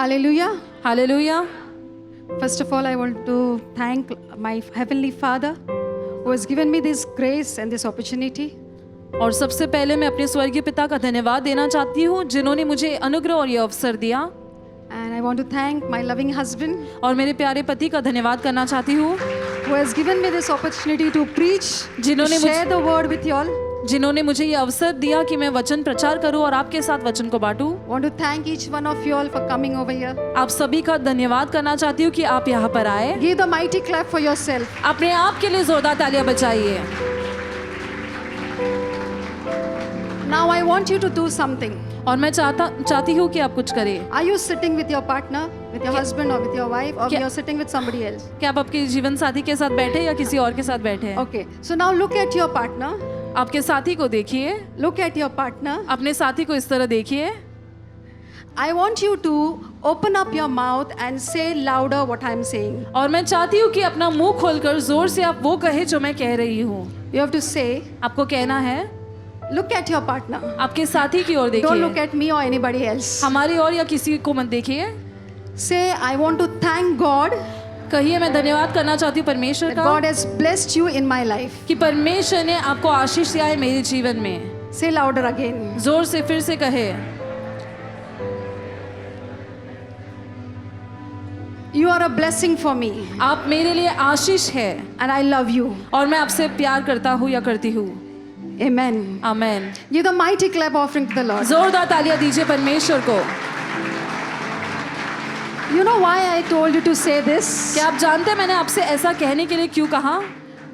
Hallelujah. Hallelujah. First of all, I want to thank my Heavenly Father who has given me this grace and this opportunity. और सबसे पहले मैं अपने स्वर्गीय पिता का धन्यवाद देना चाहती हूँ जिन्होंने मुझे अनुग्रह और ये अवसर दिया। And I want to thank my loving husband और मेरे प्यारे पति का धन्यवाद करना चाहती हूँ who has given me this opportunity to preach, to जिन्होंने share the word with you all. जिन्होंने मुझे ये अवसर दिया कि मैं वचन प्रचार करूं और आपके साथ वचन को बांटूं। Want to thank each one of you all for coming over here. आप सभी का धन्यवाद करना चाहती हूँ कि आप यहाँ पर आए। Give the mighty clap for yourself. अपने आप के लिए जोरदार तालियां बजाइए। Now I want you to do something. और मैं चाहती हूँ कि आप कुछ करें। Are you sitting with your partner, with your husband or with your wife, or क्या- you're sitting with somebody else? क्या आप आपके जीवन साथी के साथ बैठे या किसी और के साथ बैठे हैं? Okay. So now look at your partner. आपके साथी को देखिए, Look at your partner. अपने साथी को इस तरह देखिए I want you to open up your mouth and say louder what I'm saying. और मैं चाहती हूँ कि अपना मुंह खोलकर जोर से आप वो कहे जो मैं कह रही हूँ। You have to say, आपको कहना है, look at your partner. आपके साथी की ओर Don't look देखिए, at me or anybody else. हमारी ओर या किसी को मत देखिए। Say, I want to thank God कहिए, मैं धन्यवाद करना चाहती हूँ परमेश्वर that का God has blessed you in my life. कि परमेश्वर ने आपको आशीष दिया है मेरे जीवन में। Say louder again. जोर से फिर से कहे, You are a blessing for me आप मेरे लिए आशीष है and I love you. और मैं आपसे प्यार करता हूँ या करती हूँ। Amen. Amen. Give the mighty clap offering to the Lord. जोरदार तालियां दीजिए परमेश्वर को। You know why I told you to say this? क्या आप जानते हैं मैंने आपसे ऐसा कहने के लिए क्यों कहा?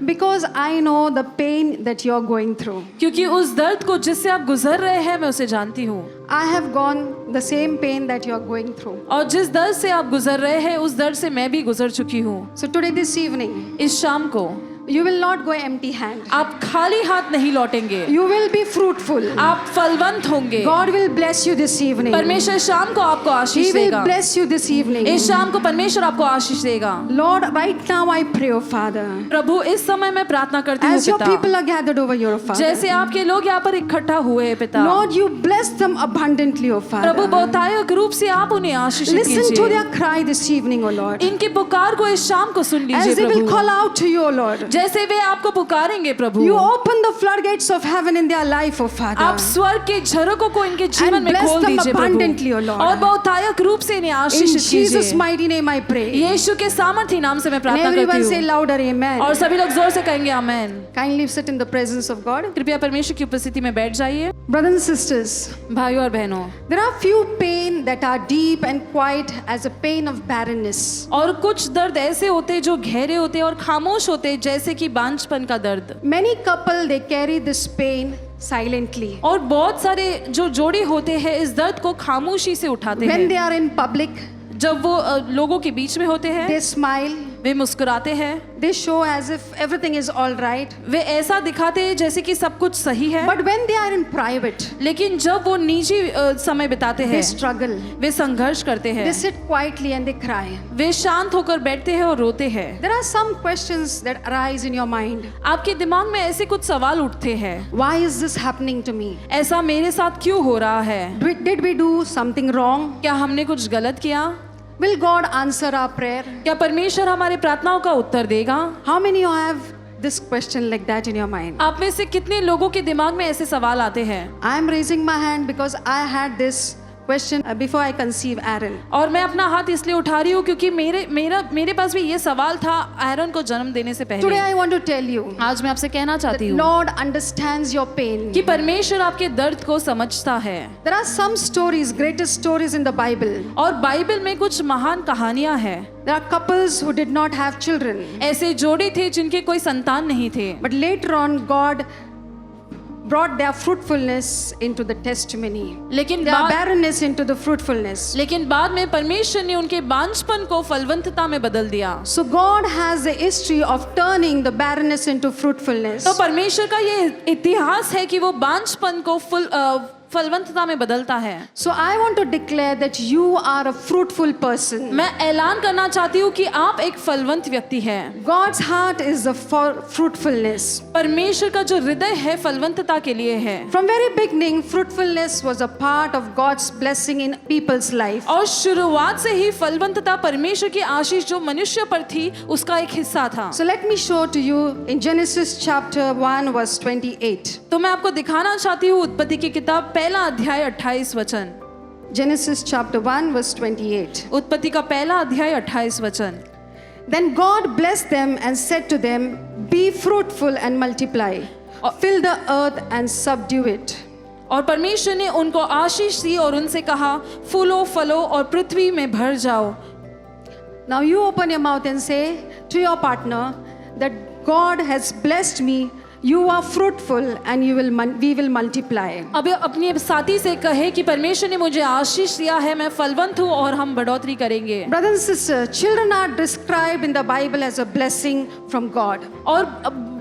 Because I know the pain that you're going through. क्योंकि उस दर्द को जिससे आप गुजर रहे हैं मैं उसे जानती हूँ। I have gone the same pain that you're going through. और जिस दर्द से आप गुजर रहे हैं उस दर्द से मैं भी गुजर चुकी हूँ। So today, this evening, इस शाम को you will not go empty hand. आप खाली हाथ नहीं लौटेंगे, You will be fruitful. आप फलवंत होंगे। God will bless you this evening. परमेश्वर शाम को आपको He आशीष will देगा। bless you this evening. इस शाम को परमेश्वर आपको आशीष देगा। Lord, right now I pray, oh Father, प्रभु इस समय मैं प्रार्थना करती हूँ as your पिता, people are gathered over here, oh Father. जैसे आपके लोग यहाँ पर इकट्ठा हुए हैं पिता, Lord, you bless them abundantly, oh Prabhu Father. बहुतायक रूप से आप उन्हें आशीष Listen to कीजिए। their cry this evening, oh Lord. इनकी पुकार को इस शाम को सुन As लीजिए they will Prabhu, call out to you, oh Lord. जैसे वे आपको पुकारेंगे प्रभु, You open the floodgates of heaven in their life, oh आप Father. स्वर्ग के झरोकों को इनके जीवन And में bless खोल them दीजिए abundantly, oh प्रभु, Lord. और बहुतायक रूप से इन्हें In आशीष Jesus' कीजिए। mighty name I pray. यीशु के सामर्थ्य नाम से मैं And प्रार्थना everyone say करती हूँ louder, amen. और सभी लोग जोर से कहेंगे आमेन। Kindly sit in the presence of God. कृपया परमेश्वर की उपस्थिति में बैठ जाइए। Brothers and sisters, भाइयों और बहनों, there are few pain that are deep and quiet as a pain of barrenness. और कुछ दर्द ऐसे होते हैं जो गहरे होते हैं और खामोश होते हैं, जैसे कि बांझपन का दर्द। Many couple they carry this pain silently. और बहुत सारे जो जोड़े होते हैं इस दर्द को खामोशी से उठाते When they हैं। are in public, जब वो लोगों के बीच में होते हैं they smile, वे मुस्कुराते हैं, they show as if everything is all right. वे ऐसा दिखाते हैं जैसे कि सब कुछ सही है। But when they are in private, लेकिन जब वो निजी समय बिताते they हैं, struggle. वे संघर्ष करते हैं, They sit quietly and they cry. वे शांत होकर बैठते हैं और रोते हैं। There are some questions that arise in your mind. आपके दिमाग में ऐसे कुछ सवाल उठते हैं, Why is this happening to me? ऐसा मेरे साथ क्यों हो रहा है? Did we do something wrong? क्या हमने कुछ गलत किया? Will God answer our prayer? क्या परमेश्वर हमारे प्रार्थनाओं का उत्तर देगा? How many of you have this question like that in your mind? आप में से कितने लोगों के दिमाग में ऐसे सवाल आते हैं? I am raising my hand because I had this question before I conceive Aaron. और मैं अपना हाथ इसलिए उठा रही हूँ क्योंकि मेरे पास भी ये सवाल था एरन को जन्म देने से Today पहले। I want to tell you आज मैं आपसे कहना that चाहती हूँ Lord understands your pain. कि परमेश्वर आपके दर्द को समझता है। There are some stories, greatest stories in the Bible. और बाइबल में कुछ महान कहानियां हैं। There are couples who did not have children. ऐसे जोड़े थे जिनके कोई संतान नहीं थे, But later on, God brought their fruitfulness into the testimony. लेकिन Their बाद barrenness into the fruitfulness. लेकिन बाद में परमेश्वर ने उनके बांझपन को फलवंतता में बदल दिया। So God has a history of turning the barrenness into fruitfulness. तो परमेश्वर का ये इतिहास है कि वो बांझपन को फलवंतता में बदलता है। So I want to declare that you are a fruitful person. मैं ऐलान करना चाहती हूँ कि आप एक फलवंत व्यक्ति हैं। God's heart is for fruitfulness. परमेश्वर का जो हृदय है फलवंतता के लिए है। From very beginning, fruitfulness was a part of God's blessing in people's life. और शुरुआत से ही फलवंतता परमेश्वर की आशीष जो मनुष्य पर थी उसका एक हिस्सा था। So let me show to you in Genesis chapter 1 verse 28. तो मैं आपको दिखाना चाहती हूँ उत्पत्ति की किताब पहला अध्याय 28 वचन। Genesis chapter 1 verse 28. उत्पत्ति का पहला अध्याय 28 वचन। Then God blessed them and said to them, be fruitful and multiply, fill the earth and subdue it. और परमेश्वर ने उनको आशीष दी और उनसे कहा फूलो फलो और पृथ्वी में भर जाओ। Now you open your mouth and say to your partner that God has blessed me. You are fruitful and we will multiply. अब अपने साथी से कहे कि परमेश्वर ने मुझे आशीष दिया है, मैं फलवंत हूँ और हम बढ़ोतरी करेंगे। Brothers and sisters, children are described in the Bible as a blessing from God. और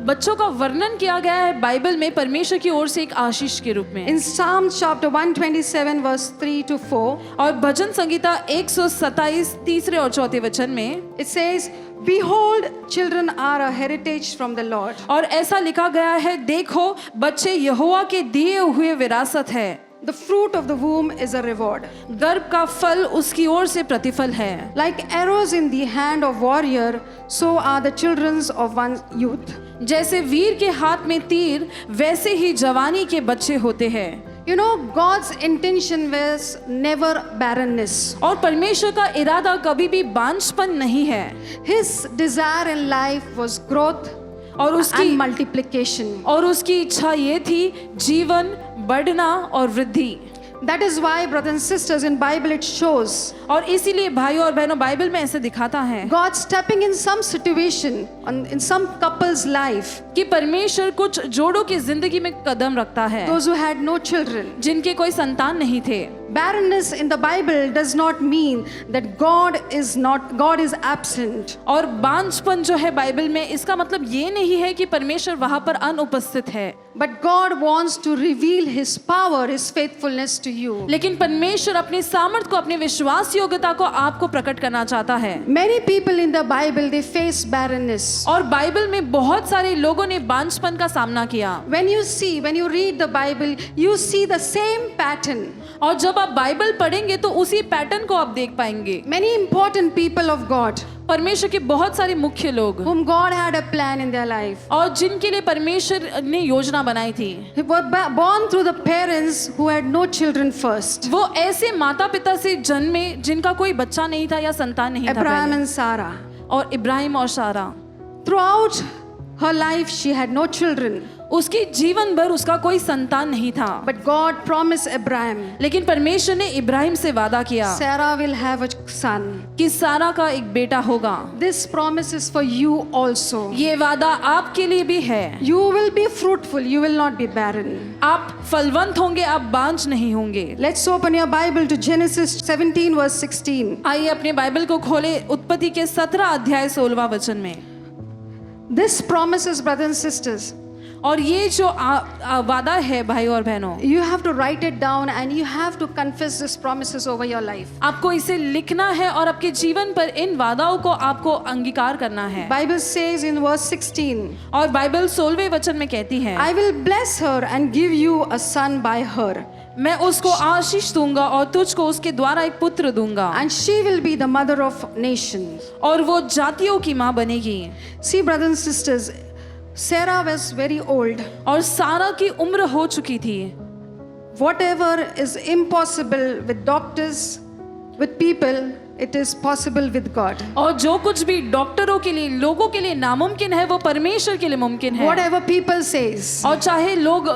बच्चों का वर्णन किया गया है बाइबल में परमेश्वर की ओर से एक आशीष के रूप में। In Psalms chapter 127 verse 3 to 4, और भजन संगीता 127 तीसरे और चौथे वचन में it says, behold, children are a heritage from the Lord. और ऐसा लिखा गया है, देखो बच्चे यहोवा के दिए हुए विरासत है। The fruit of the womb is a reward. गर्भ का फल उसकी ओर से प्रतिफल है। Like arrows in the hand of warrior, so are the children of one's youth. जैसे वीर के हाथ में तीर, वैसे ही जवानी के बच्चे होते हैं। You know, God's intention was never barrenness. और परमेश्वर का इरादा कभी भी बांझपन नहीं है। His desire in life was growth और and multiplication. और उसकी इच्छा ये थी जीवन बढ़ना और वृद्धि। That is why, brothers and sisters, in Bible it shows और इसीलिए भाइयों और बहनों बाइबल में ऐसे दिखाता है God stepping in some situation in some couple's life, कि परमेश्वर कुछ जोड़ों की जिंदगी में कदम रखता है those who had no children. जिनके कोई संतान नहीं थे। Barrenness in the Bible does not mean that God is absent. और बांझपन जो है बाइबल में इसका मतलब ये नहीं है कि परमेश्वर वहां पर अनुपस्थित है, But God wants to reveal His power, His faithfulness to you. लेकिन परमेश्वर अपने सामर्थ को, अपने विश्वास योग्यता को आपको प्रकट करना चाहता है। Many people in the Bible, they face barrenness. और बाइबल में बहुत सारे लोगों ने बांझपन का सामना किया। When you read the Bible, you see the same pattern. और जब आप बाइबल पढ़ेंगे तो उसी पैटर्न को आप देख पाएंगे। Many important people of God, परमेश्वर के बहुत सारे मुख्य लोग whom God had a plan in their life, और जिनके लिए परमेश्वर ने योजना बनाई थी, were born through the parents who had no children first. वो ऐसे माता पिता से जन्मे जिनका कोई बच्चा नहीं था या संतान नहीं था Abraham पहले। and Sarah. और इब्राहिम और सारा, Throughout her life, she had no children. उसकी जीवन भर उसका कोई संतान नहीं था, But God promised Abraham, लेकिन परमेश्वर ने इब्राहिम से वादा किया Sarah will have a son. कि सारा का एक बेटा होगा। This promise is for you also. ये वादा आपके लिए भी है। You will be fruitful, you will not be barren. आप फलवंत होंगे, आप बांझ नहीं होंगे। Let's open your Bible to Genesis 17 verse 16. आइए अपने बाइबल को खोले उत्पत्ति के 17 अध्याय 16वां वचन में। This promises, brothers and sisters, और ये जो वादा है भाइयों और बहनों, you have to write it down and you have to confess these promises over your life. आपको इसे लिखना है और आपके जीवन पर इन वादाओं को आपको अंगीकार करना है। Bible says in verse 16, और बाइबल 16वें वचन में कहती है, I will bless her and give you a son by her. मैं उसको आशीष दूंगा और तुझको उसके द्वारा एक पुत्र दूंगा, And she will be the mother of nations. और वो जातियों की माँ बनेगी। See, brothers and sisters, Sarah was very old. और सारा की उम्र हो चुकी थी। Whatever is impossible with doctors, with people, it is possible with God. और जो कुछ भी डॉक्टरों के लिए, लोगों के लिए नामुमकिन है, वो परमेश्वर के लिए मुमकिन है। Whatever people says, और चाहे लोग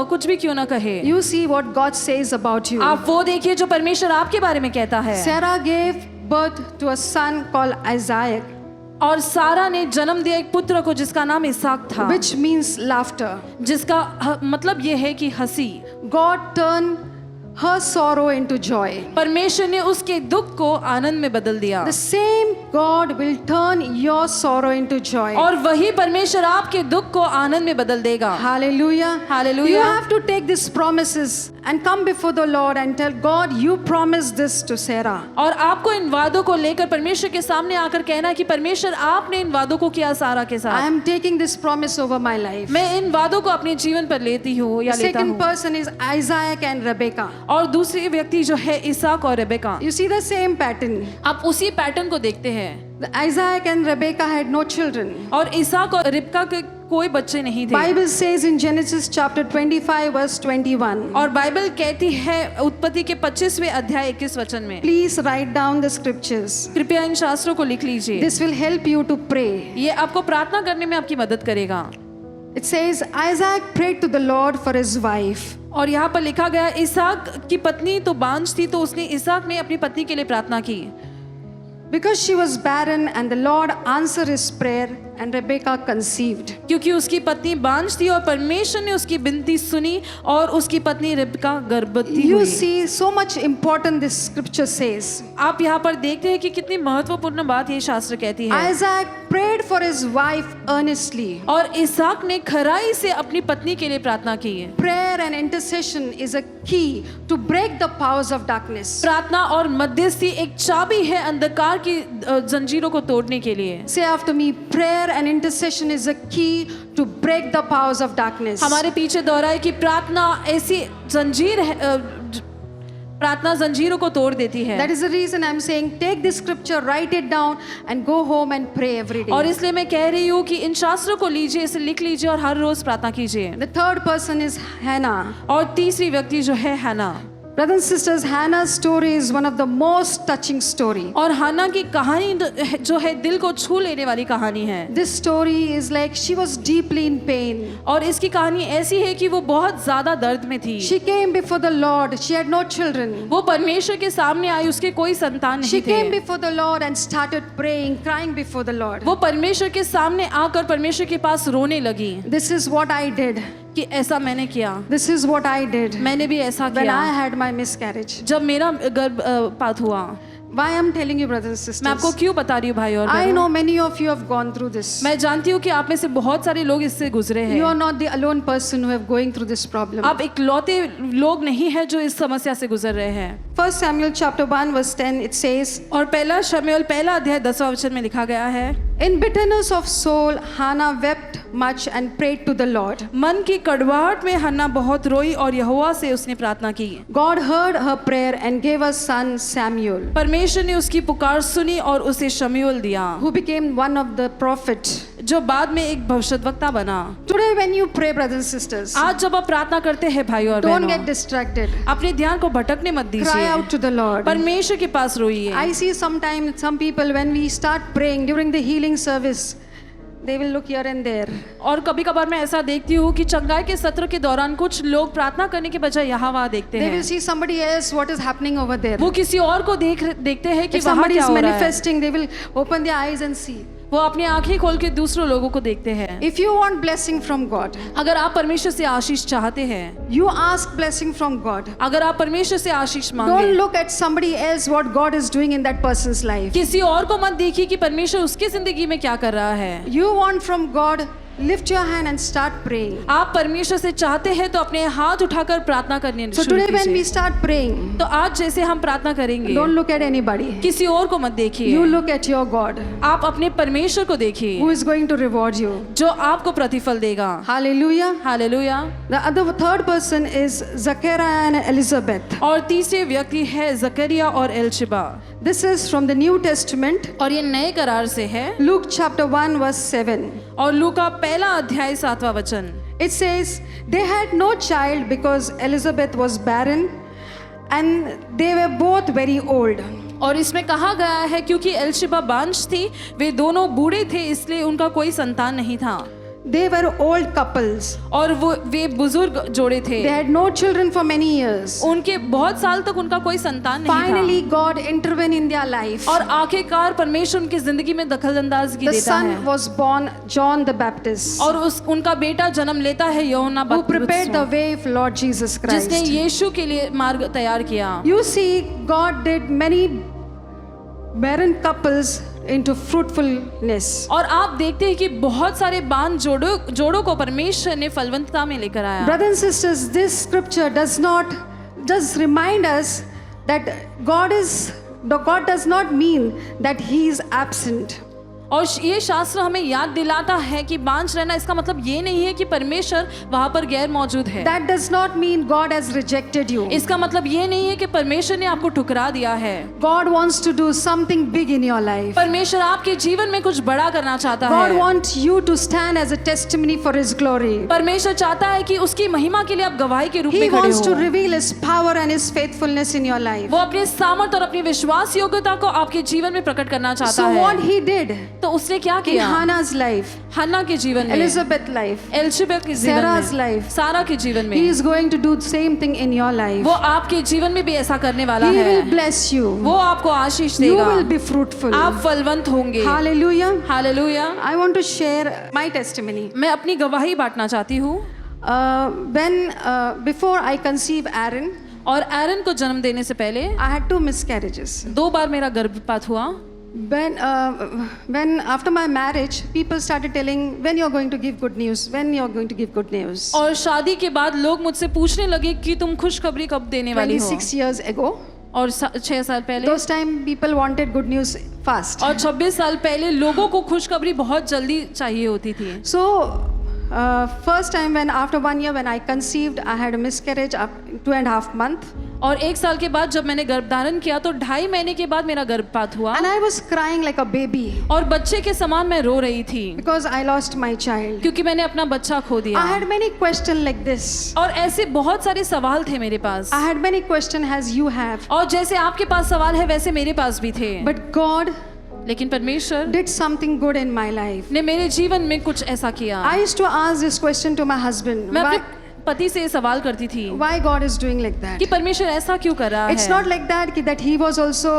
कुछ भी क्यों ना कहे, you see what God says about you. आप वो देखिए जो परमेश्वर आपके बारे में कहता है। Sarah gave birth to a son called Isaac, और सारा ने जन्म दिया एक पुत्र को जिसका नाम इसहाक था, which means laughter. जिसका मतलब ये है कि हंसी। God turned her sorrow into joy. परमेश्वर ने उसके दुख को आनंद में बदल दिया। The same God will turn your sorrow into joy. और वही परमेश्वर आपके दुख को आनंद में बदल देगा। Hallelujah. Hallelujah. You have to take these promises and come before the Lord and tell God, you promised this to Sarah. और आपको इन वादों को लेकर परमेश्वर के सामने आकर कहना है कि परमेश्वर आपने इन वादों को किया सारा के I साथ। am taking this promise over my life. मैं इन वादों को अपने जीवन पर लेती हूँ या The लेता second हूँ। person is Isaac and Rebekah. और दूसरी व्यक्ति जो है इसाक और Rebecca. You see the same pattern. आप उसी पैटर्न को देखते हैं। Isaac and Rebekah had no children. और इसाक और रिबका के कोई बच्चे नहीं थे। Bible says in Genesis chapter 25 verse 21. और बाइबल कहती है उत्पत्ति के 25वें अध्याय 21 वचन में, Please write down the scriptures. कृपया इन शास्त्रों को लिख लीजिए। This will help you to pray. ये आपको प्रार्थना करने में आपकी मदद करेगा। It says Isaac prayed to the Lord for his wife. और यहाँ पर लिखा गया इसाक की पत्नी तो बांझ थी, तो उसने इसाक ने अपनी पत्नी के लिए प्रार्थना की। Because she was barren and the Lord answered his prayer and Rebekah conceived. क्योंकि उसकी पत्नी बांझ थी और परमेश्वर ने उसकी विनती सुनी और उसकी पत्नी रिबका गर्भवती You हुई। see so much important this scripture says. आप यहाँ पर देखते हैं कि कितनी महत्वपूर्ण बात ये शास्त्र कहती है। Isaac prayed for his wife earnestly. और इसाक ने खराई से अपनी पत्नी के लिए प्रार्थना की। Prayer and intercession is a key to break the powers of darkness. प्रार्थना और मध्यस्थी एक चाबी है अंधकार की जंजीरों को तोड़ने के लिए। Say after me, prayer and intercession is a key to break the powers of darkness. हमारे पीछे दोहराए कि प्रार्थना ऐसी जंजीर है, प्रार्थना जंजीरों को तोड़ देती है। That is the reason I'm saying take this scripture, write it down and go home and pray every day. और इसलिए मैं कह रही हूँ कि इन शास्त्रों को लीजिए, इसे लिख लीजिए और हर रोज प्रार्थना कीजिए। The third person is Hannah. और तीसरी व्यक्ति जो है हन्ना। Brothers and sisters, Hannah's story is one of the most touching story. और हन्ना की कहानी जो है दिल को छू लेने वाली कहानी है। This story is like she was deeply in pain. और इसकी कहानी ऐसी है कि वो बहुत ज्यादा दर्द में थी। She came before the Lord. She had no children. वो परमेश्वर के सामने आई, उसके कोई संतान She नहीं came थे। before the Lord and started praying, crying before the Lord. वो परमेश्वर के सामने आकर परमेश्वर के पास रोने लगी This is what I did. कि ऐसा मैंने किया, This is what I did मैंने भी ऐसा when किया I had my miscarriage. जब मेरा गर्भपात हुआ। Why I'm telling you, brothers and मैं आपको sisters? क्यों बता रही हूँ भाई और I बहनों? know many of you have gone through this. मैं जानती हूँ कि आप में से बहुत सारे लोग इससे गुजरे हैं। You are not the alone person who have going through this problem. आप इकलौते लोग नहीं हैं जो इस समस्या से गुजर रहे हैं। 1 Samuel chapter 1 verse 10 it says, और पहला शमूएल पहला अध्याय 10वां वचन में लिखा गया है, In bitterness of soul, Hannah wept much and prayed to the Lord. मन की कड़वाहट में हन्ना बहुत रोई और यहोवा से उसने प्रार्थना की। God heard her prayer and gave her son Samuel, परमेश्वर ने उसकी पुकार सुनी और उसे शमूएल दिया, who became one of the prophets. जो बाद में एक भविष्यद्वक्ता बना। Today when you pray, brothers and sisters, आज जब आप प्रार्थना करते हैं भाई और don't get बहनों, distracted. अपने ध्यान को भटकने मत Cry दीजिए, out to the Lord. परमेश्वर के पास रोइए। I see sometimes some people when we start praying during the healing service, they will look here and there. और कभी कभार मैं ऐसा देखती हूँ कि चंगाई के सत्र के दौरान कुछ लोग प्रार्थना करने के बजाय यहाँ वहाँ देखते They will हैं। see somebody else what is happening over there. वो किसी और को देखते हैं कि If वहाँ somebody क्या is हो रहा है। manifesting, they will open their eyes and see. वो अपनी आंखें खोल के दूसरों लोगों को देखते हैं। If you want blessing from God, अगर आप परमेश्वर से आशीष चाहते हैं, you ask blessing from God. अगर आप परमेश्वर से आशीष Don't मांगे, look at somebody else what God is doing in that person's life. किसी और को मत देखिए कि परमेश्वर उसकी जिंदगी में क्या कर रहा है। You want from God, lift your hand and start praying. आप परमेश्वर से चाहते हैं तो अपने हाथ उठाकर प्रार्थना करने So शुरू today when we कीजिए। start praying, तो आज जैसे हम प्रार्थना करेंगे, don't look at anybody. किसी और को मत देखिए, You look at your God आप अपने परमेश्वर को देखिए who is going to reward you. जो आपको प्रतिफल देगा। Hallelujah. Hallelujah. The third person is Zechariah and Elizabeth. और तीसरे व्यक्ति है जकरिया और एलशिबा। This is from the New Testament, और ये नए करार से है। Luke chapter 1 verse 7. और लूका पहला अध्याय 7वां वचन। It says, they had no child because Elizabeth was barren and they were both very old. और इसमें कहा गया है क्योंकि एलशिबा बांझ थी, वे दोनों बूढ़े थे, इसलिए उनका कोई संतान नहीं था। They were old couples. और वे बुजुर्ग जोड़े थे। They had no children for many years. उनके बहुत साल तक उनका कोई संतान नहीं Finally, God intervened in their life. था और आखिरकार परमेश्वर उनकी जिंदगी में दखलंदाजी The देता son है was born John the Baptist, और उनका बेटा जन्म लेता है यूहन्ना who prepared the बपतिस्मा, way for Lord Jesus जिसने Christ. यीशु के लिए मार्ग तैयार किया। You see, God did many barren couples into fruitfulness. और आप देखते हैं कि बहुत सारे बांझ जोड़ों को परमेश्वर ने फलवंतता में लेकर आया। Brothers and sisters, this scripture does not just remind us that God does not mean that He is absent. और ये शास्त्र हमें याद दिलाता है कि बांझ रहना इसका मतलब ये नहीं है कि परमेश्वर वहां पर गैर मौजूद है। That does not mean God has rejected you. इसका मतलब ये नहीं है कि परमेश्वर ने आपको ठुकरा दिया है। God wants to do something big in your life. परमेश्वर आपके जीवन में कुछ बड़ा करना चाहता God है। wants you to stand as a testimony for His glory. परमेश्वर चाहता है कि उसकी महिमा के लिए आप गवाही के रूप He में खड़े wants to हो। reveal His power and His faithfulness in your life. वो अपने सामर्थ और अपनी विश्वास योग्यता को आपके जीवन में प्रकट करना चाहता So what है। He did तो उसने क्या in किया? Hannah's life, हन्ना के जीवन में, Elizabeth's life, एलिशबेथ के जीवन Sarah's में, life, सारा के जीवन में, He is going to do the same thing in your life. वो आपके जीवन में भी ऐसा करने वाला He है। will bless you. वो आपको आशीष You देगा। will be fruitful. आप फलवंत होंगे। Hallelujah. Hallelujah. I want to share my testimony. मैं अपनी गवाही बांटना चाहती हूँ। Before I conceived Aaron, और एरन को जन्म देने से पहले I had 2 miscarriages. 2 बार मेरा गर्भपात हुआ। When after my marriage, people started telling, when you're going to give good news, when you're going to give good news. और शादी के बाद लोग मुझसे पूछने लगे कि तुम खुशखबरी कब देने वाली हो। 26 years ago, और 6 साल पहले, those time people wanted good news fast. और 26 साल पहले लोगों को खुशखबरी बहुत जल्दी चाहिए होती थी। So first time when after 1 year when I conceived, I had a miscarriage of 2.5 months. और 1 साल के बाद जब मैंने गर्भधारण किया तो 2.5 महीने के बाद मेरा गर्भपात हुआ And I was crying like a baby और बच्चे के समान मैं रो रही थी because I lost my child. क्योंकि मैंने अपना बच्चा खो दिया। I had many questions like this. और ऐसे बहुत सारे सवाल थे मेरे पास, I had many questions as you have. और जैसे आपके पास सवाल है वैसे मेरे पास भी थे। But God लेकिन परमेश्वर did something good in my life. ने मेरे जीवन में कुछ ऐसा किया। I used to ask this question to my husband. मैं अपने पति से सवाल करती थी Why God is doing like that? कि परमेश्वर ऐसा क्यों कर रहा It's है। not like that he was also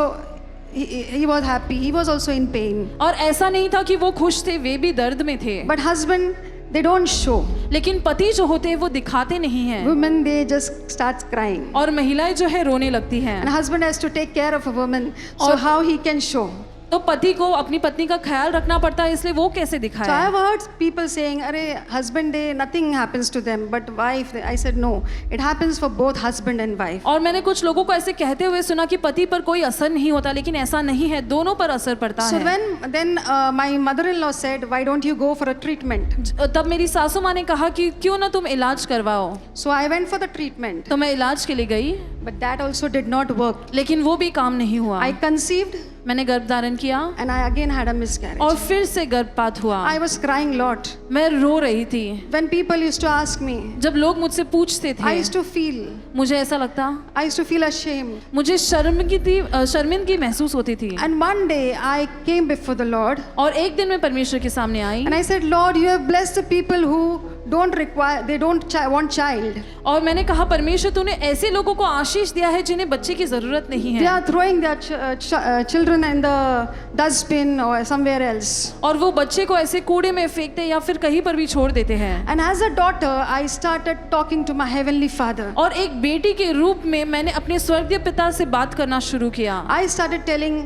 he was happy. He was also in pain. और ऐसा नहीं था कि वो खुश थे, वे भी दर्द में थे। But husband, they don't show. लेकिन पति जो होते हैं वो दिखाते नहीं हैं Women, they just start crying. और महिलाएं जो है रोने लगती हैं। And husband has to take care of a woman. So और- how he can show? तो पति को अपनी पत्नी का ख्याल रखना पड़ता है, इसलिए वो कैसे So I दिखाए। have heard people saying, "Arey, husband day, nothing happens to them, but wife." I said, "No, it happens for both husband and wife." और मैंने कुछ लोगों को ऐसे कहते हुए सुना कि पति पर कोई असर नहीं होता, लेकिन ऐसा नहीं है, दोनों पर असर पड़ता So है। then my mother-in-law said, "Why don't you go for a treatment?" तब मेरी सासू माँ ने कहा कि क्यों ना तुम इलाज करवाओ। So I went for the treatment, तो मैं इलाज के लिए गई, but that also did not work. लेकिन वो भी काम नहीं हुआ। I conceived मैंने गर्भधारण किया and I again had a miscarriage. और फिर से गर्भपात हुआ। I was crying a lot. मैं रो रही थी। When people used to ask me, जब लोग मुझसे पूछते I थे used to feel, मुझे ऐसा लगता, I used to feel ashamed. मुझे शर्मिंदगी महसूस होती थी। And one day I came before the Lord और एक दिन मैं परमेश्वर के सामने आई and I said, "Lord, you have blessed the people who they don't want child. और मैंने कहा परमेश्वर तूने ऐसे लोगों को आशीष दिया है जिन्हें बच्चे की जरूरत नहीं They है are throwing their children in the dustbin or somewhere else." और वो बच्चे को ऐसे कूड़े में फेंकते या फिर कहीं पर भी छोड़ देते हैं। And as a daughter, I started talking to my heavenly Father. और एक बेटी के रूप में मैंने अपने स्वर्गीय पिता से बात करना शुरू किया I started telling,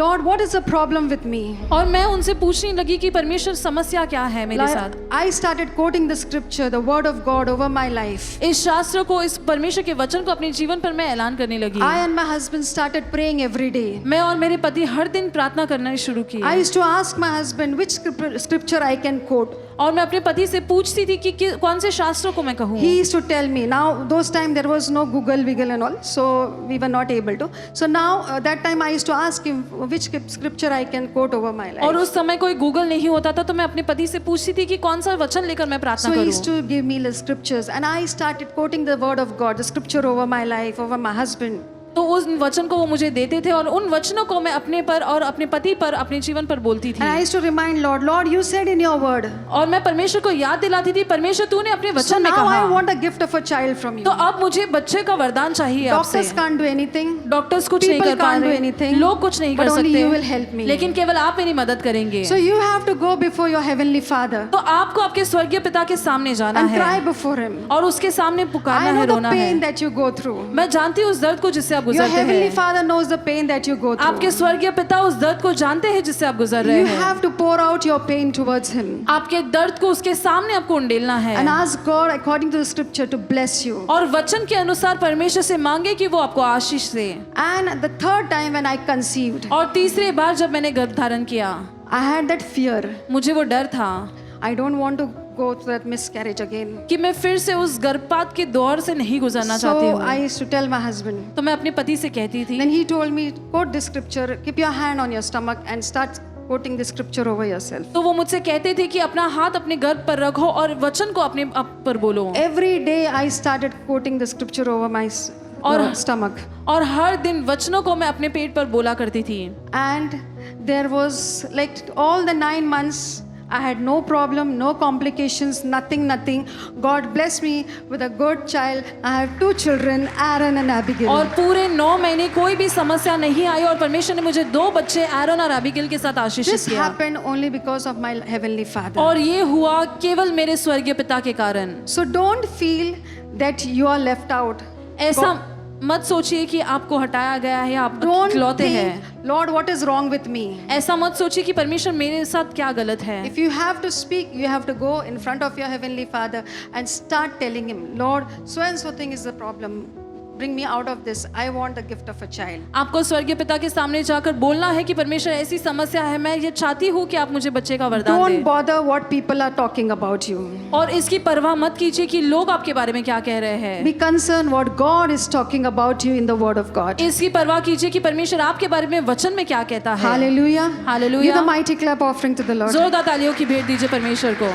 "Lord, what is the problem with me?" और मैं उनसे पूछने लगी कि परमेश्वर समस्या क्या है मेरे साथ। I started quoting the scripture, the word of God over my life. इस शास्त्र को, इस परमेश्वर के वचन को अपने जीवन पर मैं ऐलान करने लगी। I and my husband started praying every day. मैं और मेरे पति हर दिन प्रार्थना करना शुरू I किया used to ask my husband which scripture I can quote. और मैं अपने पति से पूछती थी कि कौन से शास्त्रों को मैं कहूँ। He used to tell me. Now those time there was no Google and all, so we were not able to. So now that time I used to ask him which scripture I can quote over my life. और उस समय कोई Google नहीं होता था, तो मैं अपने पति से पूछती थी कि कौन सा वचन लेकर मैं प्रार्थना So he करूं। used to give me the scriptures and I started quoting the word of God, the scripture over my life, over my husband. तो उस वचन को वो मुझे देते थे और उन वचनों को मैं अपने पर और अपने पति पर, अपने जीवन पर बोलती And I थी। used to remind Lord, Lord, you said in your word. और मैं परमेश्वर को याद दिलाती थी, परमेश्वर तूने अपने So वचन में now I कहा, want a gift of a child from you. तो अब मुझे बच्चे का वरदान चाहिए आपसे। Doctors can't do anything. Doctors कुछ नहीं People कर पा can't do रहे, anything. लोग कुछ नहीं But कर only you will सकते, help me. लेकिन केवल आप मेरी मदद करेंगे। So you have to go before your heavenly Father तो आपको आपके स्वर्गीय पिता के सामने जाना and cry है before Him. और उसके सामने पुकारना I know है, the रोना pain है। that you go through. मैं जानती हूँ उस दर्द को जिससे आप Your गुजरते heavenly हैं। Father knows the pain that you go आपके through. स्वर्गीय पिता उस दर्द को जानते हैं जिससे आप गुजर रहे You हैं। have to pour out your pain towards Him आपके दर्द को उसके सामने आपको उंडेलना है and ask God according to the scripture to bless you. और वचन के अनुसार परमेश्वर से मांगे कि वो आपको आशीष दे। And the third time when I conceived, और तीसरी बार जब मैंने गर्भ धारण किया, I had that fear. मुझे वो डर था I don't want to go through that miscarriage again. कि मैं फिर से उस गर्भपात के दौर से नहीं गुजरना चाहती So I हूँ। used to tell my husband. तो मैं अपने पति से कहती थी, Then he told me, quote this scripture, keep your hand on your stomach and start quoting this scripture over yourself. तो वो मुझसे कहते थे कि अपना हाथ अपने गर्भ पर रखो और वचन को अपने आप पर बोलो। Every day I started quoting the scripture over my stomach. और हर दिन वचनों को मैं अपने पेट पर बोला करती थी। And there was like all the 9 months, I had no problem, no complications, nothing. God blessed me with a good child. I have 2 children, Aaron and Abigail. और पूरे 9 महीने कोई भी समस्या नहीं आई और परमेश्वर ने मुझे 2 बच्चे एरोन और एबिगेल के साथ आशीषित This किया। happened only because of my heavenly Father. और ये हुआ केवल मेरे स्वर्गीय पिता के कारण। So don't feel that you are left out. ऐसा मत सोचिए कि आपको हटाया गया है, आप Don't इकलौते think, हैं। Lord, what is wrong with me? ऐसा मत सोचिए कि परमेश्वर मेरे साथ क्या गलत है। If you have to speak, you have to go in front of your heavenly Father and start telling Him, Lord, so and so thing is the problem. Bring me out of this. I want the gift of a child. आपको स्वर्गीय पिता के सामने जाकर बोलना है कि परमेश्वर ऐसी समस्या है, मैं ये चाहती हूँ कि आप मुझे बच्चे का वरदान Don't दें। bother what people are talking about you. और इसकी परवाह मत कीजिए कि लोग आपके बारे में क्या कह रहे हैं। Be concerned what God is talking about you in the Word of God. इसकी परवाह कीजिए कि परमेश्वर आपके बारे में वचन में क्या कहता है। Hallelujah. Hallelujah. Give the mighty clap offering to the Lord. जोरदार तालियों की भेंट दीजिए परमेश्वर को।